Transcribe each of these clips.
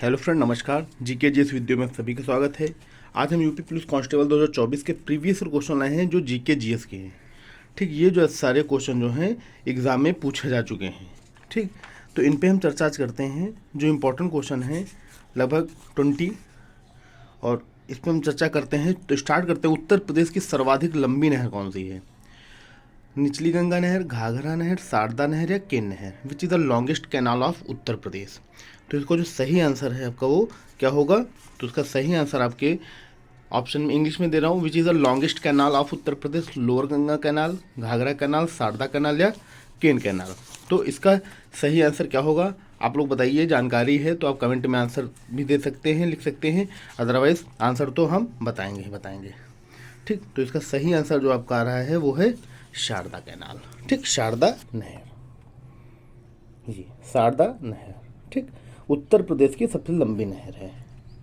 Hello friend, नमस्कार। GK जी इस video में सभी का स्वागत है। आज हम यूपी पुलिस कांस्टेबल 2024 के प्रीवियस क्वेश्चन लाए हैं जो जीके जीएस के हैं। ठीक, ये जो सारे क्वेश्चन जो हैं एग्ज़ाम में पूछे जा चुके हैं। ठीक, तो इन पे हम चर्चा आज करते हैं। जो इम्पोर्टेंट क्वेश्चन हैं लगभग 20, और इस पर हम चर्चा करते हैं। तो स्टार्ट करते हैं। उत्तर प्रदेश की सर्वाधिक लंबी नहर कौन सी है? निचली गंगा नहर, घाघरा नहर, शारदा नहर या केन नहर? Which is the longest canal of Uttar Pradesh? तो इसको जो सही आंसर है आपका वो क्या होगा? तो इसका सही आंसर आपके ऑप्शन में इंग्लिश में दे रहा हूँ। Which is the longest canal of Uttar Pradesh? Lower Ganga canal, Ghaghara canal, Sharda canal या केन कैनाल? तो इसका सही आंसर क्या होगा आप लोग बताइए। जानकारी है तो आप कमेंट में आंसर भी दे सकते हैं, लिख सकते हैं। अदरवाइज आंसर तो हम बताएंगे ही बताएंगे। ठीक, तो इसका सही आंसर जो आपका आ रहा है वो है शारदा कैनाल। ठीक, शारदा नहर, जी शारदा नहर। ठीक, उत्तर प्रदेश की सबसे लंबी नहर है।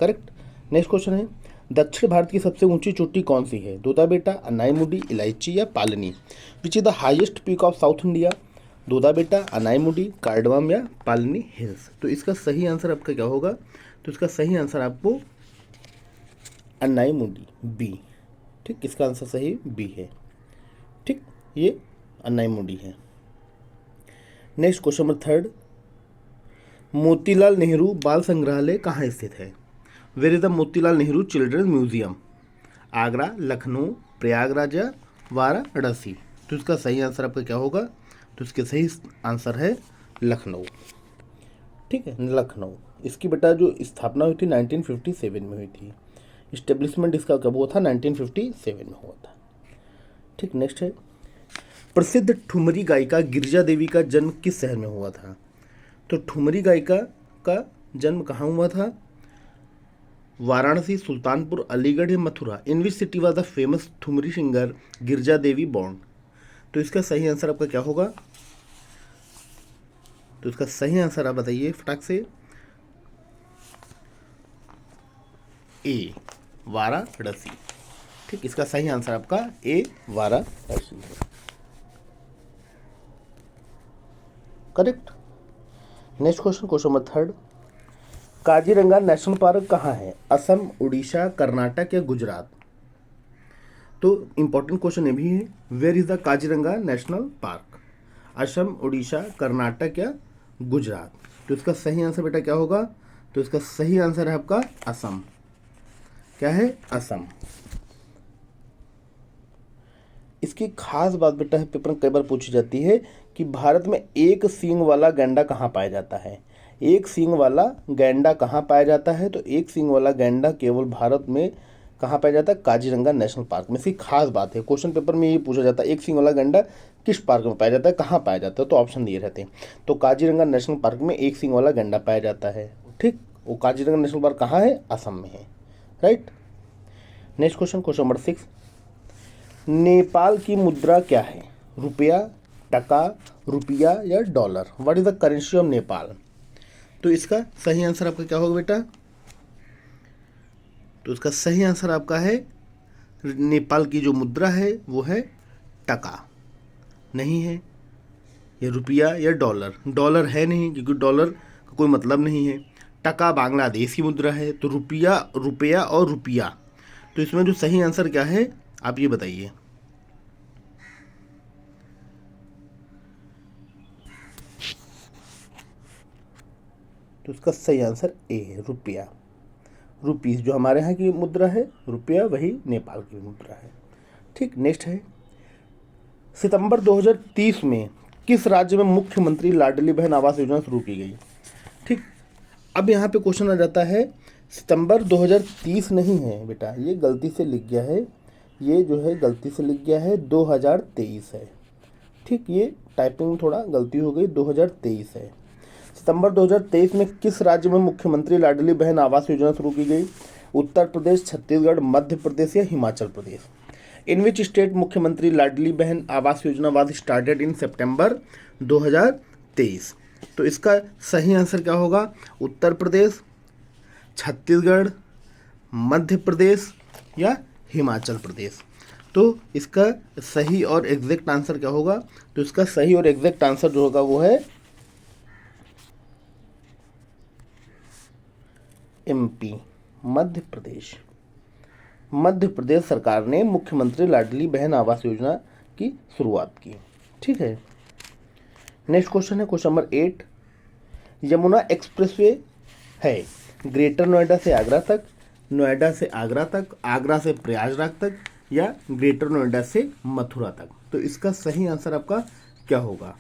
करेक्ट। नेक्स्ट क्वेश्चन है, दक्षिण भारत की सबसे ऊंची चोटी कौन सी है? दोदा बेटा, अनाईमुडी, इलायची या Palani? Which is the highest peak of south India? Doda Betta, Anaimudi, कार्डवाम या पालनी हिल्स? तो इसका सही आंसर आपका क्या होगा? तो इसका सही आंसर आपको अनाईमुडी, बी। ठीक, इसका आंसर सही बी है। ठीक, ये अनाईमुडी है। Next question number 3, Motilal Nehru बाल संग्रहालय कहाँ स्थित है? Where is the Motilal Nehru children museum? Agra, Lucknow, Prayagraj या वाराणसी? तो इसका सही आंसर आपका क्या होगा? तो इसके सही आंसर है लखनऊ। ठीक है, लखनऊ। इसकी बेटा जो स्थापना हुई थी 1957 में हुई थी। इस्टेब्लिशमेंट इसका कब हुआ था? 1957 में हुआ था। ठीक, नेक्स्ट है, प्रसिद्ध ठुमरी गायिका गिरिजा देवी का जन्म किस शहर में हुआ था? तो ठुमरी गायिका का जन्म कहाँ हुआ था? वाराणसी, सुल्तानपुर, अलीगढ़ या Mathura? In which city was the famous thumri singer Girija Devi born? तो इसका सही आंसर आपका क्या होगा? तो इसका सही आंसर आप बताइए फटाक से। ए, वाराणसी। ठीक, इसका सही आंसर आपका ए, वाराणसी है। Correct. Next question, question number 3, Kaziranga national park कहाँ है? असम, उड़ीसा, कर्नाटक या गुजरात? तो इंपॉर्टेंट क्वेश्चन ये भी है, where is the Kaziranga national park? Assam, Orissa, Karnataka या गुजरात? तो इसका सही आंसर बेटा क्या होगा? तो इसका सही आंसर है आपका असम। क्या है? असम। इसकी खास बात बेटा है, पेपर में कई बार पूछी जाती है कि भारत में एक सींग वाला गैंडा कहाँ पाया जाता है? एक सींग वाला गैंडा कहाँ पाया जाता है? तो एक सींग वाला गैंडा केवल भारत में कहाँ पाया जाता है? काजीरंगा नेशनल पार्क में। इसकी खास बात है, क्वेश्चन पेपर में ये पूछा जाता है एक सींग वाला गैंडा किस पार्क में पाया जाता है, कहाँ पाया जाता है? तो ऑप्शन दिए रहते हैं। तो काजीरंगा नेशनल पार्क में एक सींग वाला गैंडा पाया जाता है। ठीक, वो काजीरंगा नेशनल पार्क कहाँ है? असम में है। Right. Next question, question number 6, Nepal की मुद्रा क्या है? रुपया, टका, रुपया या dollar? What is the currency of Nepal? तो इसका सही आंसर आपका क्या होगा बेटा? तो इसका सही आंसर आपका है, नेपाल की जो मुद्रा है वो है टका। नहीं है, या रुपया या डॉलर? डॉलर है नहीं, क्योंकि डॉलर का कोई मतलब नहीं है। टका बांग्लादेश की मुद्रा है। तो रुपया, रुपया और रुपया, तो इसमें जो सही आंसर क्या है आप ये बताइए। तो इसका सही आंसर ए है, रुपया। रुपीस जो हमारे यहाँ की मुद्रा है, रुपया वही नेपाल की मुद्रा है। ठीक, नेक्स्ट है, सितंबर 2030 में किस राज्य में मुख्यमंत्री लाडली बहन आवास योजना शुरू की गई? ठीक, अब यहाँ पे क्वेश्चन आ जाता है, सितंबर 2030 नहीं है बेटा, ये गलती से लिख गया है। ये जो है गलती से लिख गया है, 2023 है। ठीक, ये टाइपिंग थोड़ा गलती हो गई, 2023 है। सितंबर 2023 में किस राज्य में मुख्यमंत्री लाडली बहन आवास योजना शुरू की गई? उत्तर प्रदेश, छत्तीसगढ़, मध्य प्रदेश या हिमाचल प्रदेश? इन विच स्टेट मुख्यमंत्री लाडली बहन Awas Yojana was started in September 2023? तो इसका सही आंसर क्या होगा? उत्तर प्रदेश, छत्तीसगढ़, मध्य प्रदेश या हिमाचल प्रदेश? तो इसका सही और एग्जैक्ट आंसर क्या होगा? तो इसका सही और एग्जैक्ट आंसर जो होगा वो है एमपी, मध्य प्रदेश। मध्य प्रदेश सरकार ने मुख्यमंत्री लाडली बहन आवास योजना की शुरुआत की। ठीक है। नेक्स्ट क्वेश्चन है क्वेश्चन नंबर 8। यमुना एक्सप्रेसवे है ग्रेटर नोएडा से आगरा तक, नोएडा से आगरा तक, आगरा से प्रयागराज तक, या ग्रेटर नोएडा से मथुरा तक। तो इसका सही आंसर आपका क्या होगा?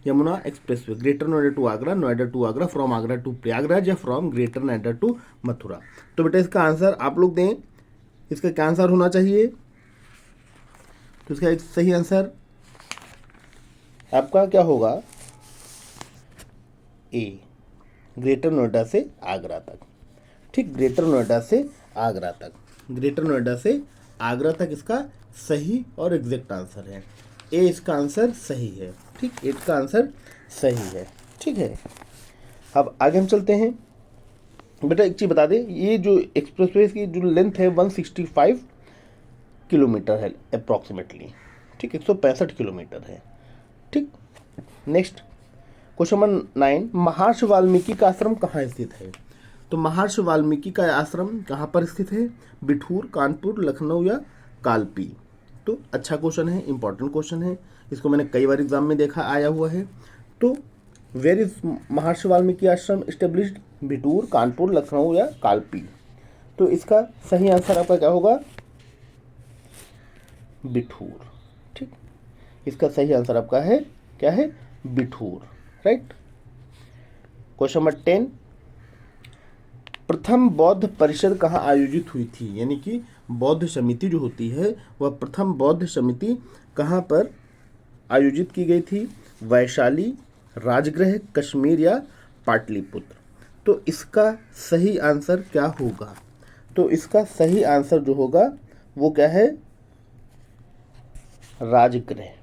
Yamuna expressway greater Noida to Agra, Noida to Agra, from Agra to Prayagraj, या from greater Noida to Mathura. तो बेटा इसका आंसर आप लोग दें, इसका क्या आंसर होना चाहिए? तो इसका एक सही आंसर आपका क्या होगा? ए, ग्रेटर नोएडा से आगरा तक। ठीक, ग्रेटर नोएडा से आगरा तक, ग्रेटर नोएडा से आगरा तक इसका सही और एग्जैक्ट आंसर है। ए इसका आंसर सही है। ठीक, 8 का आंसर सही है। ठीक है। अब आगे हम चलते हैं। बेटा एक चीज़ बता दें, ये जो एक्सप्रेसवे की जो लेंथ है 165 किलोमीटर है अप्रॉक्सीमेटली। ठीक, 165 किलोमीटर है। ठीक। Next question number 9। महर्षि वाल्मीकि का आश्रम कहाँ स्थित है? तो महर्षि वाल्मीकि का आश्रम कहाँ पर स्थित है? बिठूर, कानपुर, लखनऊ या कालपी? तो अच्छा क्वेश्चन है, इंपॉर्टेंट क्वेश्चन है, इसको मैंने कई बार एग्जाम में देखा आया हुआ है। तो वेयर इज महर्षि वाल्मीकि आश्रम एस्टेब्लिश्ड? बिठूर, कानपुर, लखनऊ या कालपी? तो इसका सही आंसर आपका क्या होगा? बिठूर। ठीक, इसका सही आंसर आपका है क्या है? बिठूर। राइट। Question number 10। प्रथम बौद्ध परिषद कहाँ आयोजित हुई थी? यानी कि बौद्ध समिति जो होती है वह प्रथम बौद्ध समिति कहाँ पर आयोजित की गई थी? वैशाली, राजगृह, कश्मीर या पाटलिपुत्र? तो इसका सही आंसर क्या होगा? तो इसका सही आंसर जो होगा वो क्या है? राजगृह।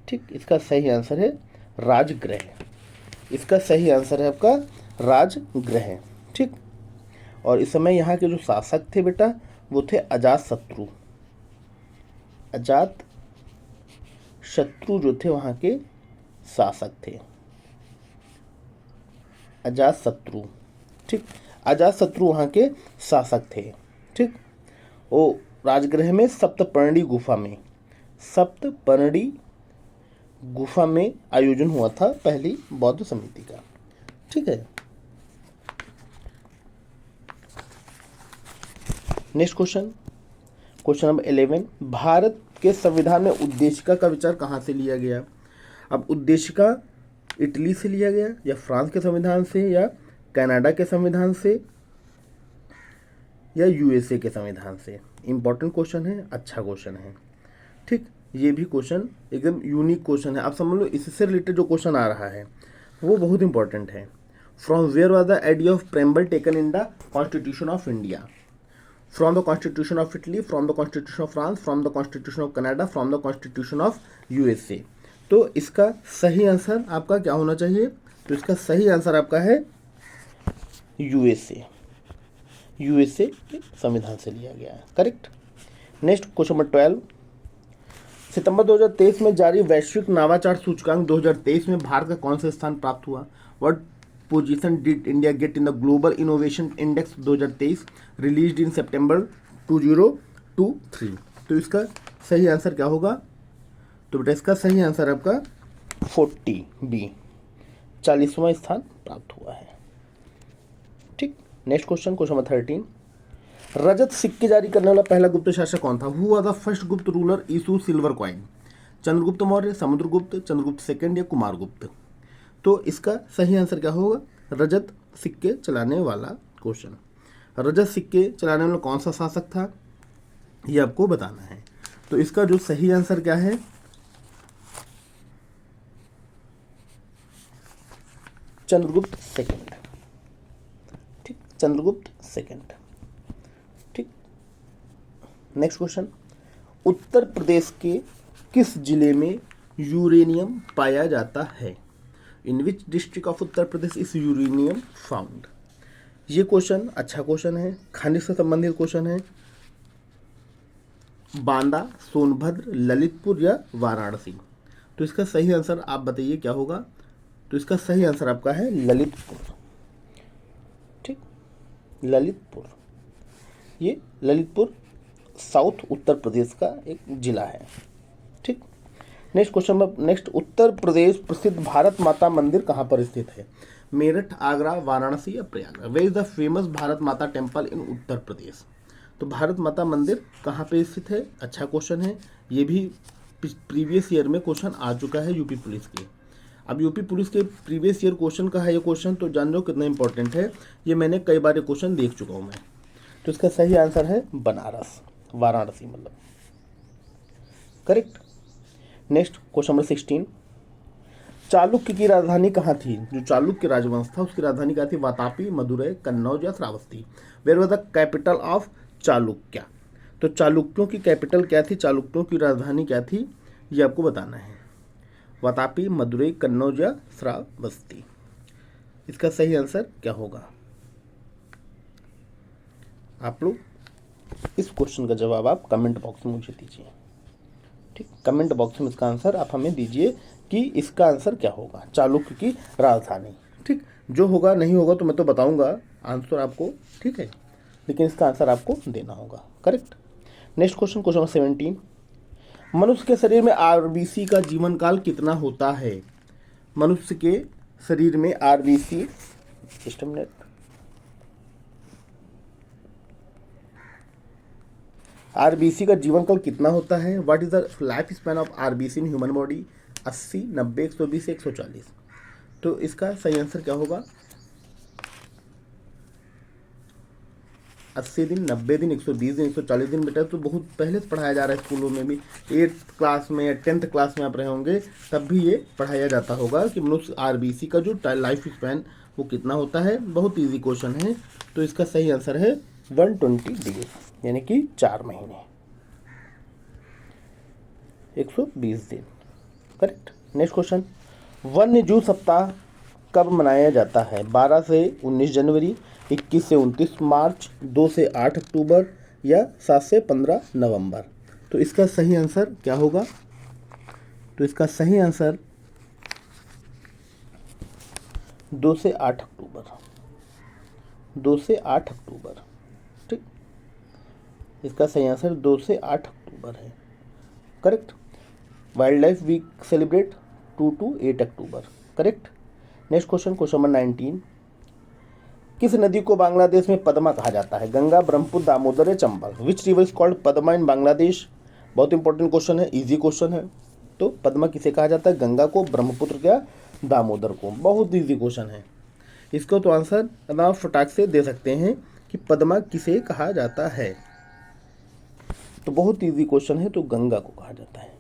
ठीक, इसका सही आंसर है राजगृह। इसका सही आंसर है आपका राजगृह। ठीक। और इस समय यहाँ के जो शासक थे बेटा वो थे अजात शत्रु। अजात शत्रु जो थे वहाँ के शासक थे, अजात शत्रु। ठीक, अजात शत्रु वहाँ के शासक थे। ठीक। वो राजगृह में सप्तपर्णी गुफा में, सप्तपर्णी गुफा में आयोजन हुआ था पहली बौद्ध समिति का। ठीक है। Next question, question number 11। Bharat के संविधान में उद्देशिका का विचार कहाँ से लिया गया? अब उद्देशिका इटली से लिया गया, या फ्रांस के संविधान से, या कनाडा के संविधान से, या यूएसए के संविधान से? इंपॉर्टेंट क्वेश्चन है, अच्छा क्वेश्चन है। ठीक, ये भी क्वेश्चन एकदम यूनिक क्वेश्चन है। आप समझ लो इससे रिलेटेड जो क्वेश्चन आ रहा है वो बहुत इंपॉर्टेंट है। From where was the idea of preamble taken in the constitution of India? From the constitution of Italy, from the constitution of France, from the constitution of Canada, from the constitution of USA? तो इसका सही answer आपका क्या होना चाहिए? तो इसका सही आंसर आपका है यूएसए। यूएसए के संविधान से लिया गया है। करेक्ट। Next question number 12। सितंबर 2023 में जारी वैश्विक नवाचार सूचकांक 2023 में भारत का कौन सा स्थान प्राप्त हुआ? What position did India get in the global innovation index 2023 released in September 2023? तो इसका सही आंसर क्या होगा? तो बेटा इसका सही आंसर आपका 40 बी, 40वां स्थान प्राप्त हुआ है। ठीक। Next question, question number 13। रजत सिक्के जारी करने वाला पहला गुप्त शासक कौन था? हु वाज द फर्स्ट गुप्त ruler issue silver coin? Chandragupta Maurya, Samudragupta, Chandragupta second या कुमारगुप्त? तो इसका सही आंसर क्या होगा? रजत सिक्के चलाने वाला क्वेश्चन। रजत सिक्के चलाने वाला कौन सा शासक था ये आपको बताना है। तो इसका जो सही आंसर क्या है? चंद्रगुप्त सेकंड। ठीक, चंद्रगुप्त सेकंड। ठीक। नेक्स्ट क्वेश्चन, उत्तर प्रदेश के किस जिले में यूरेनियम पाया जाता है? In which district of Uttar Pradesh is uranium found? ये क्वेश्चन अच्छा क्वेश्चन है, खनिज से संबंधित क्वेश्चन है। बांदा, सोनभद्र, ललितपुर या वाराणसी? तो इसका सही आंसर आप बताइए क्या होगा? तो इसका सही आंसर आपका है ललितपुर। ठीक, ललितपुर, ये ललितपुर साउथ उत्तर प्रदेश का एक जिला है। ठीक, next question. Next, Uttar Pradesh प्रसिद्ध भारत माता मंदिर कहाँ पर स्थित है? मेरठ, आगरा, वाराणसी या Prayagraj? Where is the famous Bharat Mata temple इन उत्तर प्रदेश? तो भारत माता मंदिर कहाँ पे स्थित है? अच्छा क्वेश्चन है, ये भी प्रीवियस ईयर में क्वेश्चन आ चुका है यूपी पुलिस के। अब यूपी पुलिस के प्रीवियस ईयर क्वेश्चन का है ये क्वेश्चन, तो जान लो कितना इंपॉर्टेंट है। ये मैंने कई बार ये क्वेश्चन देख चुका हूँ मैं। तो इसका सही आंसर है बनारस, वाराणसी मतलब, correct. Next question number 16, Chalukya की राजधानी कहाँ थी? जो चालुक्य राजवंश था उसकी राजधानी कहाँ थी? वातापी, मदुरै, कन्नौज या Shravasti? Where was the capital of Chalukya? तो चालुक्यों की कैपिटल क्या थी, चालुक्यों की राजधानी क्या थी, ये आपको बताना है। वातापी, मदुरै, कन्नौज या श्रावस्ती? इसका सही आंसर क्या होगा? आप लोग इस क्वेश्चन का जवाब आप कमेंट बॉक्स में मुझे दीजिए। ठीक, कमेंट बॉक्स में इसका आंसर आप हमें दीजिए कि इसका आंसर क्या होगा, चालुक्य की राजधानी। ठीक, जो होगा नहीं होगा तो मैं तो बताऊंगा आंसर आपको, ठीक है, लेकिन इसका आंसर आपको देना होगा, correct. Next question, question number 17, मनुष्य के शरीर में आरबीसी का जीवन काल कितना होता है? मनुष्य के शरीर में आरबीसी, आरबीसी का जीवन काल कितना होता है? What is the life span of RBC in human body? 80, 90, 120, 140? तो इसका सही आंसर क्या होगा? 80 दिन, 90 दिन, 120 दिन, 140 दिन। बेटा तो बहुत पहले से पढ़ाया जा रहा है स्कूलों में भी, 8th क्लास में या 10th क्लास में आप रहे होंगे तब भी ये पढ़ाया जाता होगा कि मनुष्य आरबीसी का जो लाइफ स्पैन वो कितना होता है। बहुत ईजी क्वेश्चन है। तो इसका सही आंसर है 120 डेज, यानी कि 4 महीने, 120 दिन, करेक्ट। नेक्स्ट क्वेश्चन, वन्य जीव सप्ताह कब मनाया जाता है? 12 से 19 जनवरी, 21 से 29 मार्च, 2 से 8 अक्टूबर या 7 से 15 नवंबर? तो इसका सही आंसर क्या होगा? तो इसका सही आंसर 2 से 8 अक्टूबर, 2 से 8 अक्टूबर। ठीक, इसका सही आंसर 2 से 8 अक्टूबर है, correct. Wild life week celebrate 2 to 8 October, correct. Next question, question number 19, किस नदी को बांग्लादेश में पद्मा कहा जाता है? गंगा, ब्रह्मपुत्र, दामोदर या Chambal? Which river is called Padma in Bangladesh? बहुत इंपॉर्टेंट क्वेश्चन है, इजी क्वेश्चन है। तो पद्मा किसे कहा जाता है? गंगा को, ब्रह्मपुत्र क्या, दामोदर को? बहुत इजी क्वेश्चन है। इसको तो आंसर आप फटाक से दे सकते हैं कि पद्मा किसे कहा जाता है। तो बहुत इजी क्वेश्चन है, तो गंगा को कहा जाता है।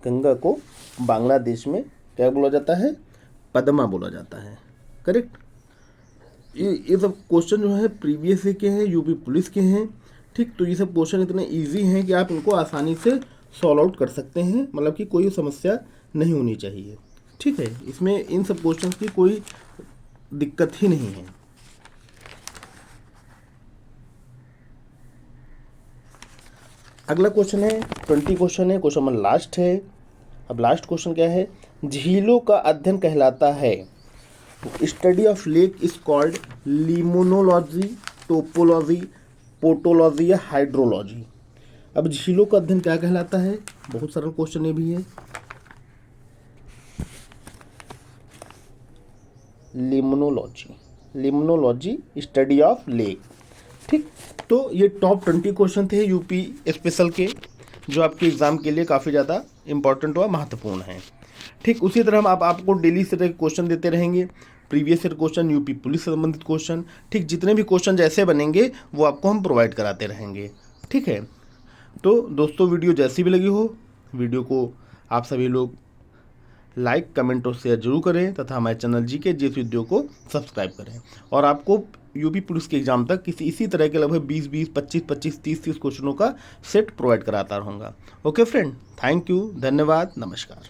गंगा को बांग्लादेश में क्या बोला जाता है? पद्मा बोला जाता है, करेक्ट। ये सब क्वेश्चन जो है प्रीवियस के हैं, यूपी पुलिस के हैं। ठीक, तो ये सब क्वेश्चन इतने इजी हैं कि आप इनको आसानी से सॉल्व आउट कर सकते हैं, मतलब कि कोई समस्या नहीं होनी चाहिए। ठीक है, इसमें इन सब क्वेश्चन की कोई दिक्कत ही नहीं है। अगला क्वेश्चन है 20 क्वेश्चन है, क्वेश्चन नंबर लास्ट है। अब लास्ट क्वेश्चन क्या है? झीलों का अध्ययन कहलाता है, study of lake is called limnology, topology, potology या हाइड्रोलॉजी? अब झीलों का अध्ययन क्या कहलाता है? बहुत सरल क्वेश्चन ये भी है। लिमोनोलॉजी, लिमोनोलॉजी स्टडी ऑफ लेक। ठीक, तो ये टॉप 20 क्वेश्चन थे यूपी स्पेशल के, जो आपके एग्जाम के लिए काफ़ी ज़्यादा इंपॉर्टेंट और महत्वपूर्ण हैं। ठीक, उसी तरह हम आपको डेली से क्वेश्चन देते रहेंगे, previous year question, UP police से संबंधित क्वेश्चन। ठीक, जितने भी क्वेश्चन जैसे बनेंगे वो आपको हम प्रोवाइड कराते रहेंगे। ठीक है, तो दोस्तों वीडियो जैसी भी लगी हो, वीडियो को आप सभी लोग लाइक, कमेंट और शेयर जरूर करें तथा हमारे चैनल जीके जीएस वीडियो को सब्सक्राइब करें। और आपको यूपी पुलिस के एग्जाम तक इसी तरह के लगभग 20-20, 25-25, 30-30 क्वेश्चनों का सेट प्रोवाइड कराता रहूँगा। ओके फ्रेंड, थैंक यू, धन्यवाद, नमस्कार।